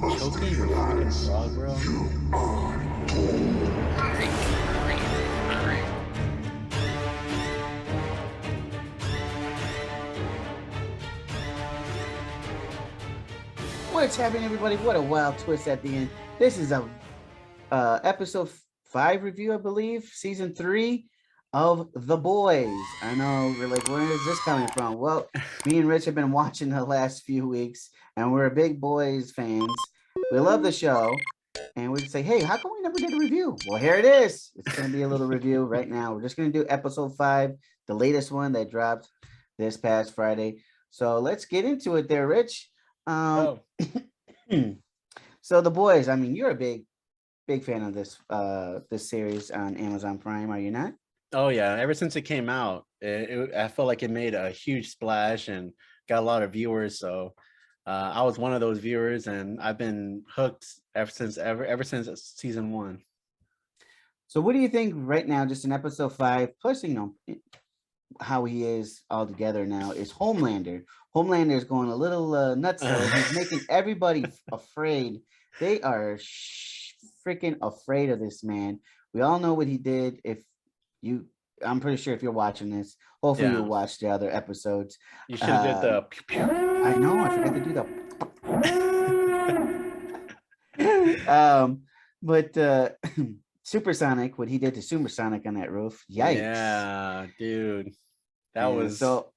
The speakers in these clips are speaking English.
Choking your freaking frog, bro. What's happening, everybody? What a wild twist at the end. This is a episode 5 review, I believe, season 3 of The Boys. I know we're like, where is this coming from? Well, me and Rich have been watching the last few weeks, and we're big Boys fans. We love the show, and we say, hey, how come we never did a review? Well, here it is. It's going to be a little review right now. We're just going to do episode 5, the latest one that dropped this past Friday. So let's get into it there, Rich. Oh, So The Boys, I mean, you're a big fan of this series on Amazon Prime, are you not? oh yeah. Ever since it came out, I felt like it made a huge splash and got a lot of viewers. So I was one of those viewers, and I've been hooked ever since season 1. So what do you think right now, just in episode 5, plus how he is all together now, is Homelander. Homelander is going a little nuts though. He's making everybody afraid. They are freaking afraid of this man. We all know what he did. You, I'm pretty sure if you're watching this, hopefully Yeah, you'll watch the other episodes. you should have did Uh, the pew I know I forgot to do pew. that. But Supersonic, what he did to Supersonic on that roof, yikes! Yeah, dude, that And was so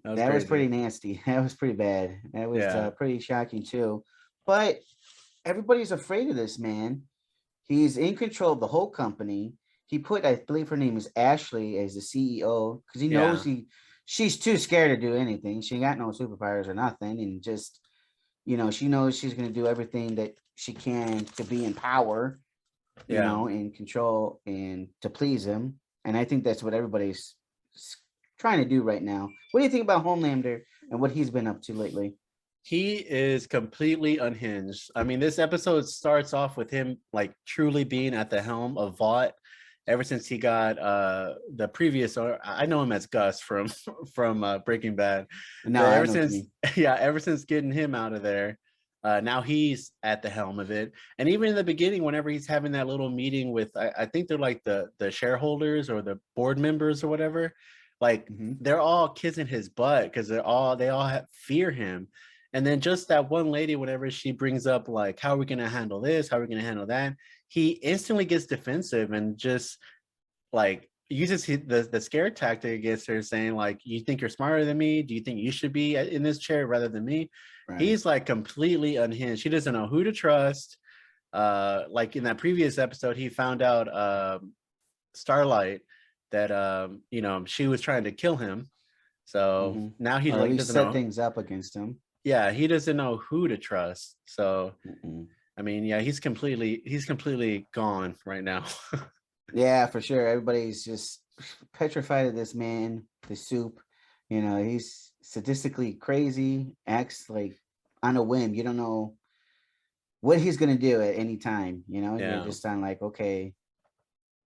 that was that was pretty crazy. nasty. That was pretty bad. That was Yeah, pretty shocking too. But everybody's afraid of this man. He's in control of the whole company. He put, I believe her name is Ashley, as the CEO, because he knows yeah, she's too scared to do anything. She got no superpowers or nothing, and just she knows she's going to do everything that she can to be in power, yeah. in control and to please him. And I think that's what everybody's trying to do right now. What do you think about Homelander and what he's been up to lately? He is completely unhinged. I mean, this episode starts off with him like truly being at the helm of Vought ever since he got the previous, or I know him as Gus from from Breaking Bad. No, But I ever know what you since mean. yeah, ever since getting him out of there, now he's at the helm of it. And even in the beginning, whenever he's having that little meeting with I think they're like the shareholders or the board members or whatever, like Hmm. they're all kissing his butt because they all fear him. And then just that one lady, whenever she brings up like, how are we going to handle this? How are we going to handle that? He instantly gets defensive and just like uses the scare tactic against her, saying like, you think you're smarter than me? Do you think you should be in this chair rather than me? Right. He's like completely unhinged. She doesn't know who to trust. Like in that previous episode, he found out Starlight that she was trying to kill him. So Hmm. now he Or at like least doesn't set know. things up against him. Yeah, he doesn't know who to trust. So Mm-mm. I mean, yeah, he's completely gone right now. Yeah, for sure. Everybody's just petrified of this man, the soup. He's statistically crazy, acts like on a whim. You don't know what he's gonna do at any time. You're Yeah, just on like, okay,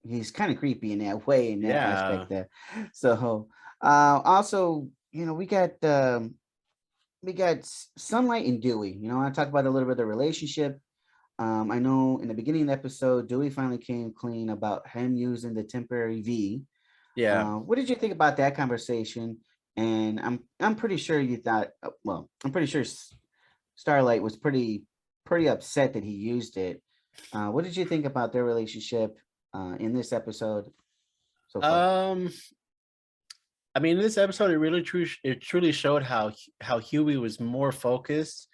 he's kind of creepy in that way, in that yeah. aspect there. So also, we got Sunlight and Dewey. I talk about a little bit of the relationship. I know in the beginning of the episode, Dewey finally came clean about him using the temporary V. Yeah. What did you think about that conversation? And I'm pretty sure you thought, well, I'm pretty sure Starlight was pretty upset that he used it. What did you think about their relationship in this episode so far? Um, I mean, in this episode, it truly showed how Huey was more focused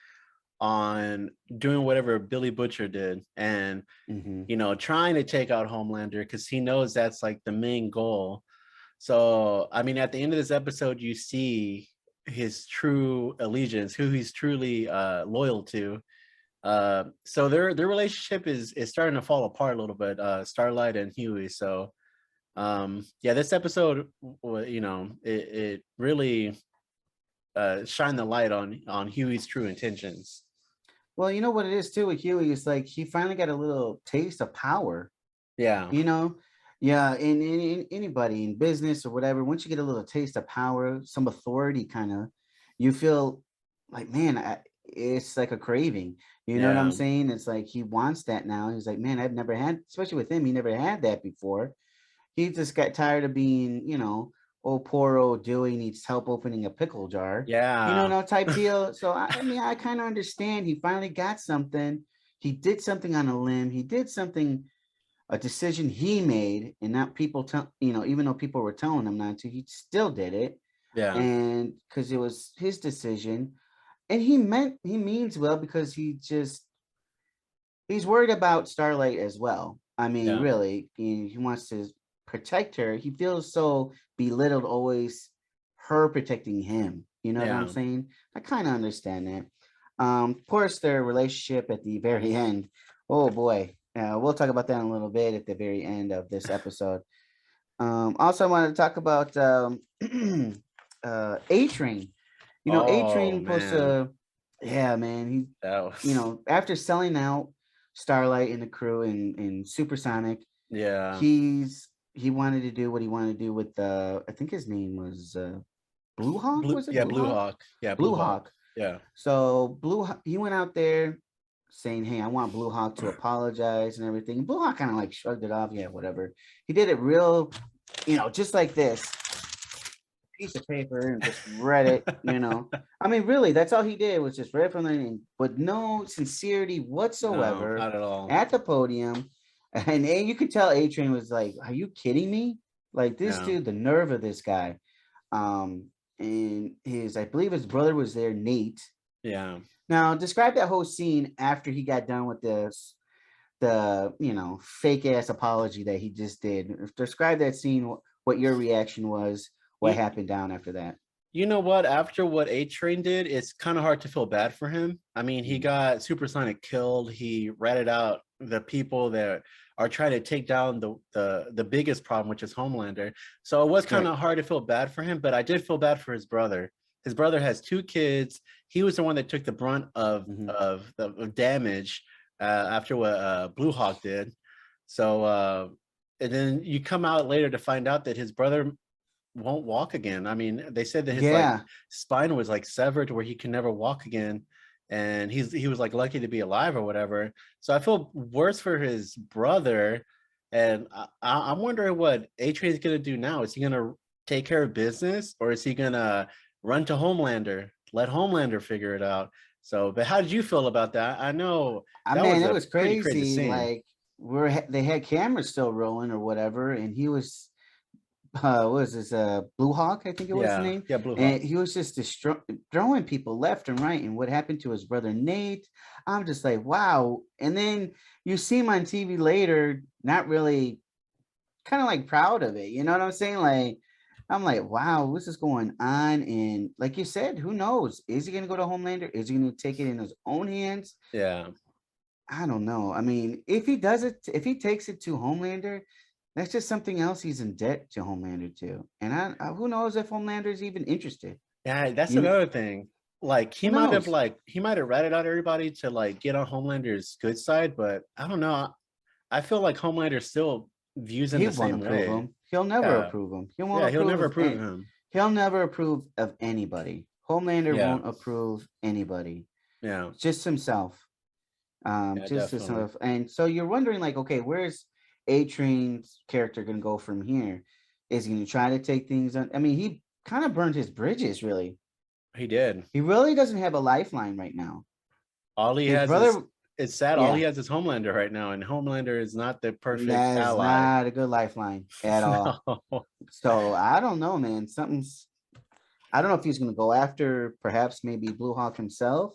on doing whatever Billy Butcher did, and Hmm. trying to take out Homelander because he knows that's like the main goal. So, I mean, at the end of this episode, you see his true allegiance, who he's truly loyal to. So their relationship is starting to fall apart a little bit, Starlight and Huey. So yeah, this episode it really shined the light on Huey's true intentions. Well, you know what it is too with Huey is like he finally got a little taste of power. Yeah, You know, yeah, in anybody in business or whatever, once you get a little taste of power, some authority, kind of, you feel like, man, it's like a craving. You know what I'm Yeah. saying? It's like he wants that now. He's like, man, I've never had, especially with him, he never had that before. He just got tired of being, oh, poor old Dewey needs help opening a pickle jar, Yeah. no type deal. So I mean, I kind of understand. He finally got something. He did something on a limb. He did something, a decision he made, and not people tell, even though people were telling him not to, he still did it, Yeah. and because it was his decision, and he means well because he's worried about Starlight as well. I mean, Yeah. really, he wants to protect her. He feels so belittled always her protecting him. You know what I'm Yeah. saying? I kind of understand that. Of course, their relationship at the very end. Oh boy, we'll talk about that in a little bit at the very end of this episode. Also, I wanted to talk about A Train. A Oh Train supposed man. to, yeah, man. That was After selling out Starlight and the crew in Supersonic, yeah. he wanted to do what he wanted to do with I think his name was Blue Hawk. Blue Was it yeah, Blue Blue Hawk? Hawk. Yeah, Blue Blue Hawk. Hawk. Yeah. So he went out there saying, "Hey, I want Blue Hawk to apologize and everything." Blue Hawk kind of like shrugged it off. Yeah, whatever. He did it real, just like this piece of paper and just read it. I mean, really, that's all he did was just read from the name, but no sincerity No, whatsoever not at all. at the podium. And you could tell A Train was like, "Are you kidding me? Like this Yeah. dude, the nerve of this guy." And I believe his brother was there, Nate. Yeah. Now, describe that whole scene after he got done with the fake ass apology that he just did. Describe that scene. What your reaction was? What You, happened down after that? you know what? After what A Train did, it's kind of hard to feel bad for him. I mean, he Mm. got Supersonic killed. He ratted out the people that are trying to take down the biggest problem, which is Homelander. So it was kind Right. of hard to feel bad for him, but I did feel bad for his brother. His brother has two kids. He was the one that took the brunt of Hmm. of damage after what Blue Hawk did. So and then you come out later to find out that his brother won't walk again. I mean, they said that his like Yeah. spine was like severed to where he can never walk again. And he was like lucky to be alive or whatever. So I feel worse for his brother. And I'm wondering what A Train is gonna do now. Is he gonna take care of business or is he gonna run to Homelander? Let Homelander figure it out. So, but how did you feel about that? I know I that mean, was it a was pretty crazy crazy. scene. Like they had cameras still rolling or whatever, and he was what was this Blue Hawk, I think it was the Yeah, name, yeah, Blue and Hawk. he was just throwing people left and right. And what happened to his brother Nate? I'm just like, wow. And then you see him on TV later, not really, kind of like proud of it. You know what I'm saying? Like, I'm like, wow, what's this going on? And like you said, who knows? Is he gonna go to Homelander? Is he gonna take it in his own hands? Yeah. I don't know. I mean, if he does it, if he takes it to Homelander, that's just something else he's in debt to Homelander to. And who knows if Homelander is even interested? Yeah, that's You another thing. Like Who knows? he might have ratted out everybody to like get on Homelander's good side, but I don't know. I feel like Homelander still views him He the won't same approve way. him. He'll never Yeah. approve him. He won't Yeah, he'll approve never of approve of him. he'll never approve of anybody. Homelander Yeah. won't approve anybody. Yeah. Just himself. Yeah, Just definitely. himself. And so you're wondering, like, okay, where's A Train's character gonna go from here? Is he gonna try to take things on? I mean, he kind of burned his bridges, really. He did. He really doesn't have a lifeline right now. All he His has is brother, it's sad, all he yeah, has is Homelander right now, and Homelander is not the perfect that is ally. not a good lifeline at all. No. So I don't know, man. I don't know if he's going to go after perhaps maybe Blue Hawk himself.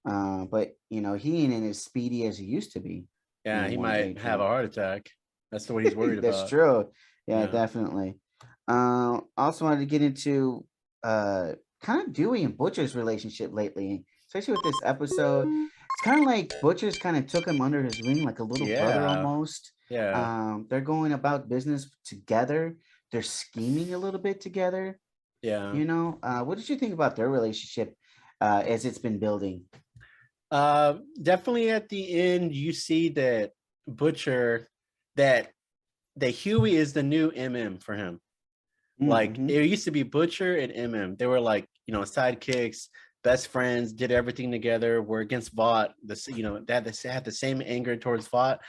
But he ain't as speedy as he used to be. Yeah, he One might A have a Train. heart attack. That's what he's worried That's about. true. Yeah, Yeah. definitely. Also wanted to get into kind of Dewey and Butcher's relationship lately, especially with this episode. It's kind of like Butcher's kind of took him under his wing like a little brother Yeah. almost. Yeah. They're going about business together. They're scheming a little bit together. Yeah. What did you think about their relationship as it's been building? Definitely at the end, you see that Butcher, that Huey is the new MM for him. Like Mm-hmm. it used to be Butcher and MM. They were like, sidekicks. best friends, did everything together, were against Vought. They had the same anger towards Vought.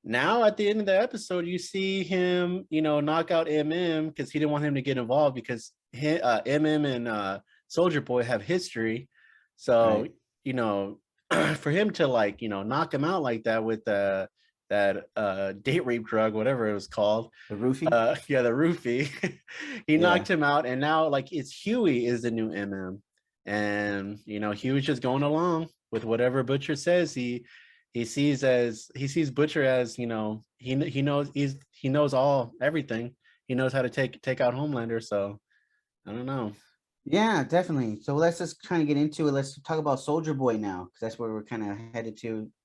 Now at the end of the episode, you see him, knock out MM because he didn't want him to get involved because MM and Soldier Boy have history. So, Right. for him to knock him out like that with that date rape drug, whatever it was called. The roofie. Yeah, the roofie. He Yeah. knocked him out, and now it's Huey is the new MM. And Huey's just going along with whatever Butcher says. He sees Butcher as he knows he knows everything. He knows how to take out Homelander. So I don't know. Yeah, definitely. So let's just kind of get into it. Let's talk about Soldier Boy now, because that's where we're kind of headed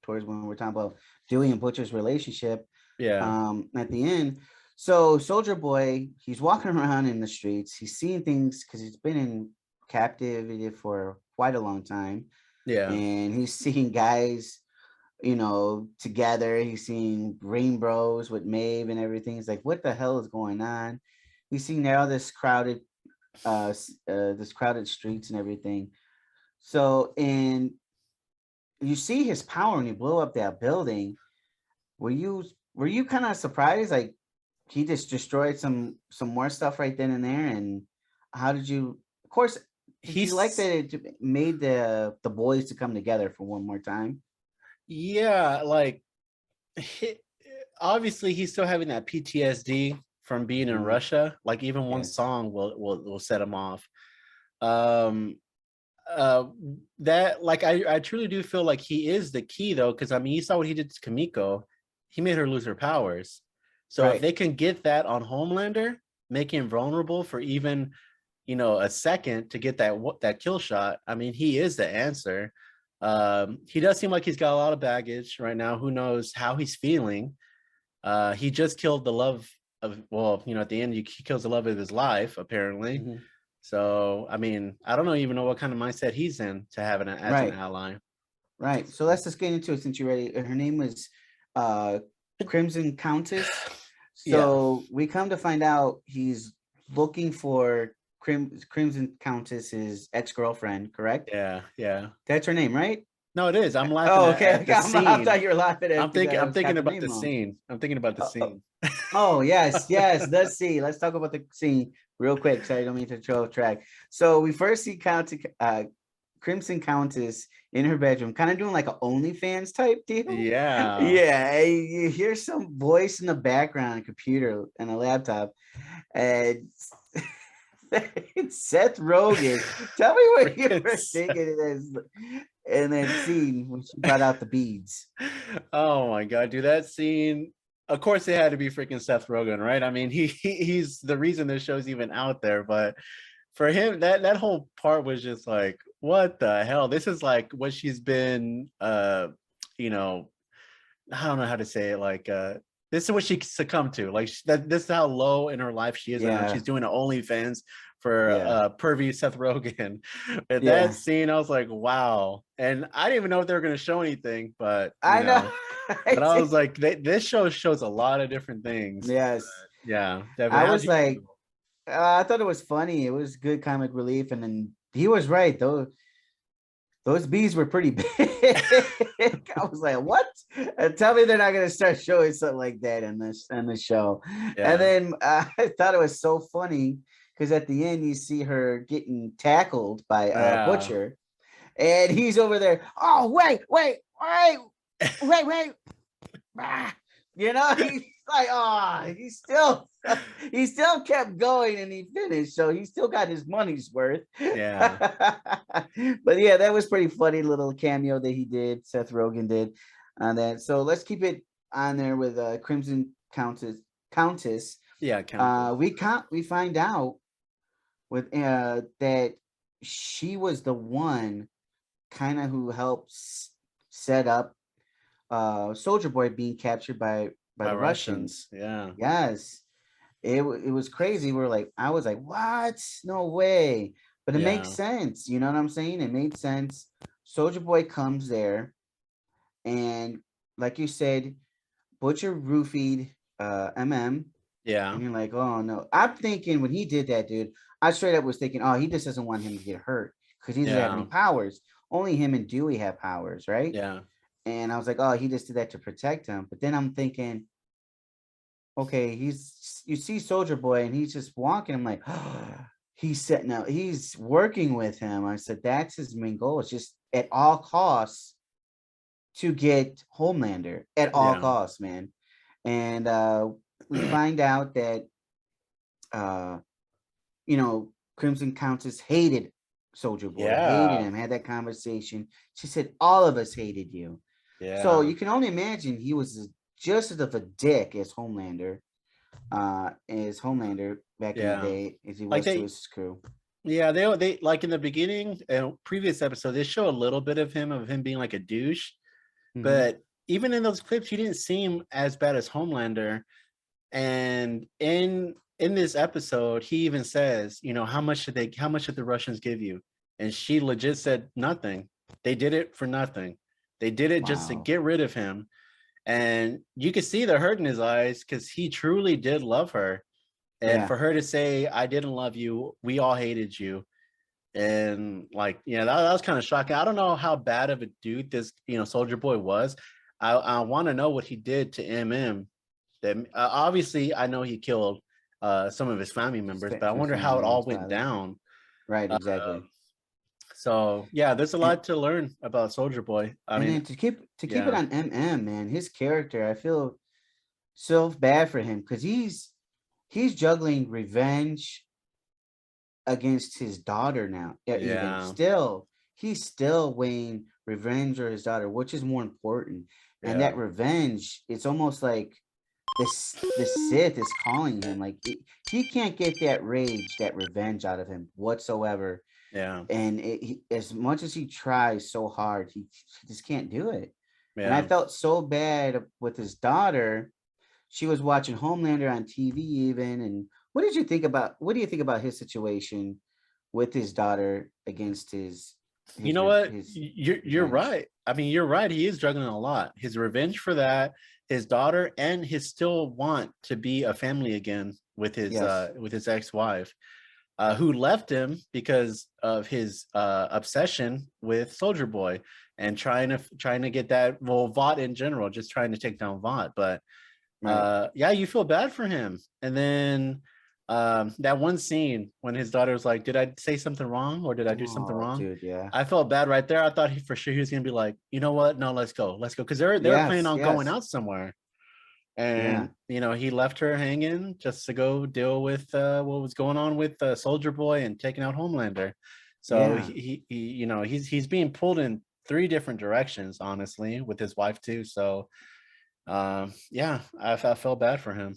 towards when we're talking about Dewey and Butcher's relationship. Yeah. At the end. So Soldier Boy, he's walking around in the streets. He's seeing things because he's been in captivity for quite a long time. Yeah. And he's seeing guys, together. He's seeing Green Bros with Maeve and everything. He's like, what the hell is going on? He's seeing all this crowded streets and everything. So, and you see his power when he blew up that building. Were you kind of surprised? Like he just destroyed some more stuff right then and there. And how did you? Of course, did you like that it made the boys to come together for one more time? Yeah, obviously he's still having that PTSD from being in Russia. Like even one song will set him off. That I truly do feel like he is the key though, because I mean you saw what he did to Kamiko. He made her lose her powers. So if they can get that on Homelander, make him vulnerable for even a second to get that kill shot, I mean he is the answer. He does seem like he's got a lot of baggage right now. Who knows how he's feeling? He just killed the love of, at the end he kills the love of his life apparently. So I mean I don't even know what kind of mindset he's in to have an as an ally. Right. So let's just get into it since you're ready. Her name was Crimson Countess. So we come to find out he's looking for Crimson Countess's ex-girlfriend, correct? Yeah. That's her name, right? No, it is. I'm laughing. Oh, okay. At the scene. I thought you were laughing at. I'm thinking about the scene. I'm thinking about the scene. Oh yes, the scene. Let's talk about the scene real quick. So I don't mean to throw off track. So we first see Crimson Countess in her bedroom, kind of doing like an OnlyFans type deal. Yeah. Yeah. You hear some voice in the background, a computer and a laptop, and Seth Rogen. Tell me what you were thinking in that scene when she brought out the beads. Oh my god, dude, that scene. Of course, it had to be freaking Seth Rogen, right? I mean, he's the reason this show's even out there. But for him, that whole part was just like, what the hell? This is like what she's been, I don't know how to say it. Like, this is what she succumbed to. Like this is how low in her life she is. Yeah. She's doing an OnlyFans for pervy Seth Rogen. At that scene, I was like, wow. And I didn't even know if they were going to show anything, but I know. But I was like, this show shows a lot of different things. Yes. Yeah. Devin, I was like, I thought it was funny. It was good comic relief. And then he was right. Those bees were pretty big. I was like, what? Tell me they're not going to start showing something like that in the show. Yeah. And then I thought it was so funny because at the end you see her getting tackled by Butcher. And he's over there. Oh, wait. He's like, oh, he still kept going and he finished. So he still got his money's worth. Yeah. But yeah, that was pretty funny little cameo that he did. Seth Rogen did on that. So let's keep it on there with Crimson Countess. Yeah. Countess. We find out with that she was the one kind of who helped set up Soldier Boy being captured by the Russians. Yeah. Yes. It was crazy. I was like, what? No way. But it makes sense. You know what I'm saying? It made sense. Soldier Boy comes there, and like you said, Butcher roofied MM. Yeah. And you're like, oh no. I'm thinking when he did that, dude, I straight up was thinking, oh, he just doesn't want him to get hurt. because he doesn't have any Yeah. powers. Only him and Dewey have powers, right? Yeah. And I was like, oh, he just did that to protect him. But then I'm thinking, okay, you see Soldier Boy and he's just walking. I'm like, he's setting up, he's working with him. I said, that's his main goal. It's just at all costs to get Homelander at all Yeah. costs, man. And we find out that uh, Crimson Countess hated Soldier Boy, hated Yeah. him, had that conversation. She said, all of us hated you. So Yeah. you can only imagine he was just as of a dick as Homelander back in the Yeah. day as he Like was to they his crew. Yeah, they like in the beginning and previous episode, they show a little bit of him being like a douche. Hmm. But even in those clips, he didn't seem as bad as Homelander. And in this episode, he even says, how much did the Russians give you? And she legit said nothing. They did it for nothing. They did it just to Wow. get rid of him. And you could see the hurt in his eyes because he truly did love her. And Yeah. for her to say, I didn't love you, we all hated you. And like, yeah, that was kind of shocking. I don't know how bad of a dude this, Soldier Boy was. I want to know what he did to MM. That obviously I know he killed some of his family members, but I His wonder how it family, all his went father. down. Right, Uh, exactly. so yeah, there's a And lot to learn about Soldier Boy. I and mean, then to keep it yeah, on MM, man, his character, I feel so bad for him because he's juggling revenge against his daughter now. Even yeah, still, he's still weighing revenge or his daughter, which is more important. And yeah, that revenge, it's almost like the Sith is calling him. Like he can't get that rage, that revenge out of him whatsoever. yeah, And as much as he tries so hard, he just can't do it. And I yeah. felt so bad with his daughter. She was watching Homelander on TV even. And what do you think about his situation with his daughter against You know what? his You're revenge? right. I mean, you're right. He is juggling a lot. His revenge for that, his daughter, and his still want to be a family again Yes. with his ex-wife, who left him because of his obsession with Soldier Boy and trying to get that, well, Vought in general, just trying to take down Vought. But Right. yeah, you feel bad for him. And then that one scene when his daughter was like, did I say something wrong or did I do something Oh, wrong? dude, yeah. I felt bad right there. I thought for sure he was gonna be like, you know what, no, let's go, because they were planning Yes, on going yes. out somewhere. Yeah. And he left her hanging just to go deal with what was going on with Soldier Boy and taking out Homelander. So Yeah. he's being pulled in three different directions, honestly, with his wife too. So yeah, I felt bad for him,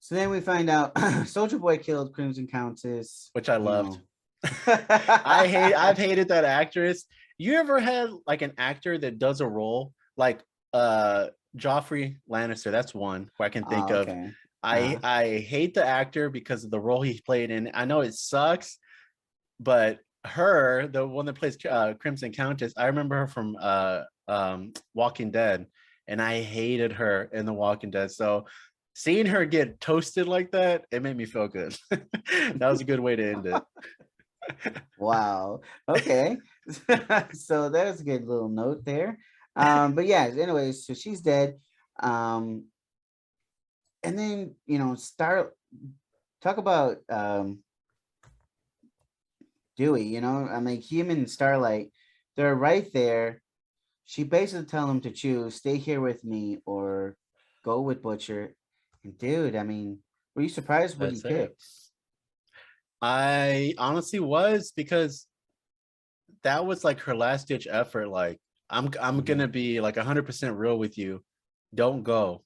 So then we find out Soldier Boy killed Crimson Countess, which I you loved. know. I've hated that actress. You ever had like an actor that does a role like Joffrey Lannister? That's one who I can think Oh, of. okay. I hate the actor because of the role he played in. I know it sucks, but her, the one that plays Crimson Countess, I remember her from Walking Dead, and I hated her in The Walking Dead. So seeing her get toasted like that, it made me feel good. That was a good way to end it. Wow. Okay. So there's a good little note there. But yeah, anyways, so she's dead. Um, and then, talk about Dewey, I mean, him and Starlight, they're right there. She basically tell him to choose, stay here with me or go with Butcher. And dude, I mean, were you surprised what he That's it. picked? I honestly was, because that was like her last ditch effort. Like, I'm Hmm. gonna be like 100% real with you. Don't go.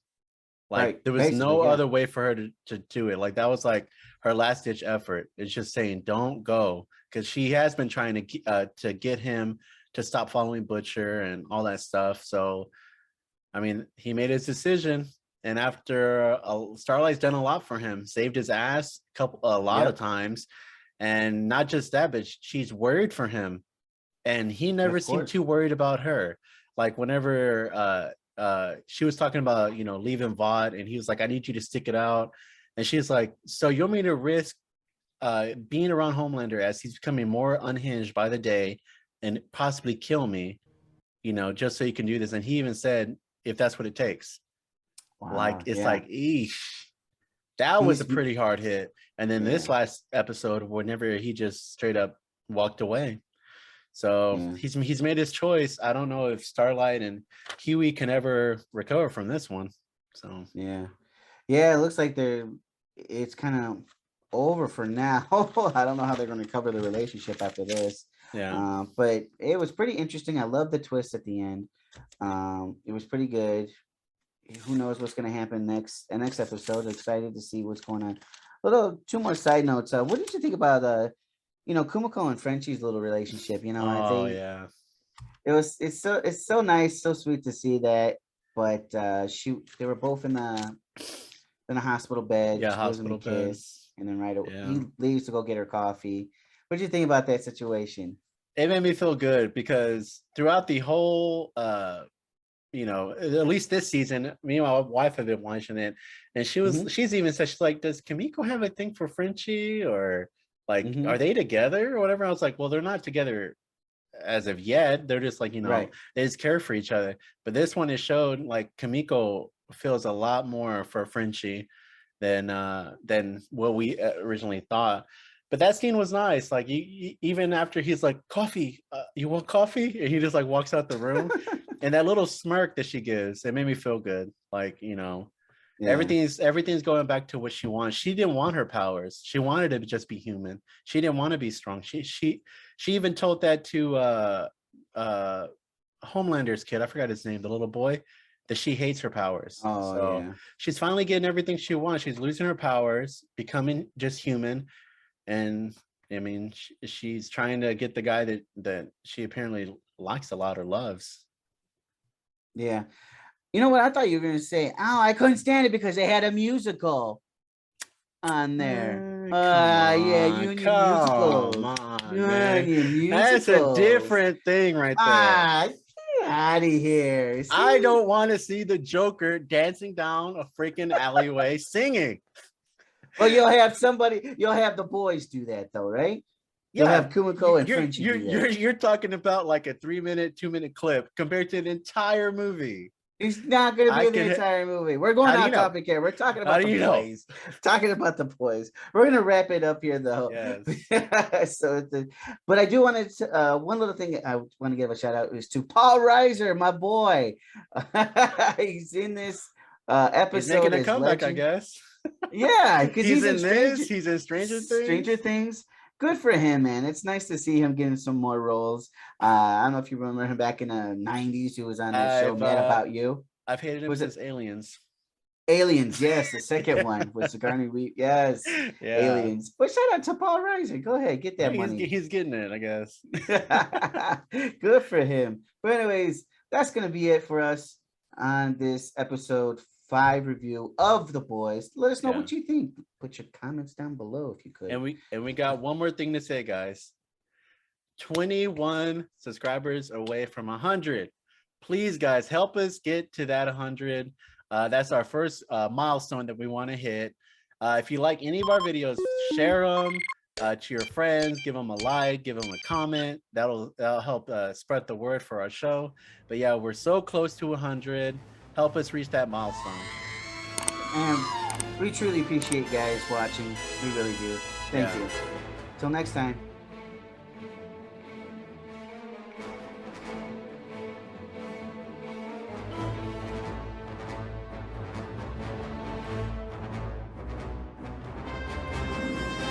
Like Right. there was Basically, no yeah. other way for her to do it. Like that was like her last ditch effort. It's just saying don't go, because she has been trying to get him to stop following Butcher and all that stuff. So I mean, he made his decision, and after Starlight's done a lot for him, saved his ass a lot of Yep. times, and not just that, but she's worried for him, and he never Of seemed course. too worried about her. Like whenever she was talking about leaving Vought, and he was like, I need you to stick it out, and she's like, so you want me to risk being around Homelander as he's becoming more unhinged by the day and possibly kill me, you know, just so you can do this. And he even said, if that's what it takes. Like, Wow. it's Yeah. like, eesh, that was He's a pretty hard hit. And then this Yeah. last episode, whenever he just straight up walked away. So Yeah. he's made his choice. I don't know if Starlight and Huey can ever recover from this one. So Yeah. Yeah. It looks like it's kind of over for now. I don't know how they're going to cover the relationship after this. yeah. But it was pretty interesting. I love the twist at the end. It was pretty good. Who knows what's going to happen next episode? Excited to see what's going on. Little two more side notes. What did you think about Kumiko and Frenchie's little relationship? You know, Oh yeah. it's so nice, so sweet to see that. But they were both in the hospital bed. Yeah, She gives him a hospital bed. kiss, and then Yeah. he leaves to go get her coffee. What do you think about that situation? It made me feel good because throughout the whole you know, at least this season, me and my wife have been watching it, and she's even said, she's like, does Kimiko have a thing for Frenchie, or like are they together or whatever? I was like, well, they're not together as of yet. They're just like, you know, Right. they just care for each other. But this one is showed like Kimiko feels a lot more for Frenchie than what we originally thought. But that scene was nice. Like even after he's like, coffee, you want coffee? And he just like walks out the room. And that little smirk that she gives, it made me feel good. Like, you know, Yeah. everything's going back to what she wants. She didn't want her powers. She wanted to just be human. She didn't want to be strong. She even told that to Homelander's kid. I forgot his name, the little boy, that she hates her powers. Oh, so yeah. she's finally getting everything she wants. She's losing her powers, becoming just human. And I mean, she's trying to get the guy that she apparently likes a lot or loves. Yeah. You know what? I thought you were going to say, oh, I couldn't stand it because they had a musical on there. Yeah, you and your musicals. On, You man. and your That's a musicals. different thing right there. Get out of here. See? I don't want to see the Joker dancing down a freaking alleyway singing. Well, you'll have the boys do that though, right? You'll have Kumiko and Frenchie do that. You're talking about like a 3-minute, 2-minute clip compared to an entire movie. It's not going to be the entire movie. We're going off topic here. We're talking about the boys. Talking about the boys. We're going to wrap it up here, though. Yes. But I do want to, one little thing I want to give a shout out is to Paul Reiser, my boy. He's in this episode. He's making a comeback, I guess. Yeah, because he's in this. He's in Stranger Things. Stranger Things. Good for him, man. It's nice to see him getting some more roles. I don't know if you remember him back in the 90s. He was on that show, Mad About You. I've hated him since Aliens. Aliens, yes. The second one with Sigourney Weaver. Yes. Yeah. Aliens. But shout out to Paul Reiser. Go ahead. Get that money. He's getting it, I guess. Good for him. But anyways, that's going to be it for us on this episode 5 review of The Boys. Let us know what you think. Put your comments down below if you could. And we got one more thing to say, guys. 21 subscribers away from 100. Please, guys, help us get to that 100. That's our first milestone that we want to hit. If you like any of our videos, share them to your friends, give them a like, give them a comment. That'll help spread the word for our show. But yeah, we're so close to 100. Help us reach that milestone. And we truly appreciate you guys watching. We really do. Thank you. Till next time.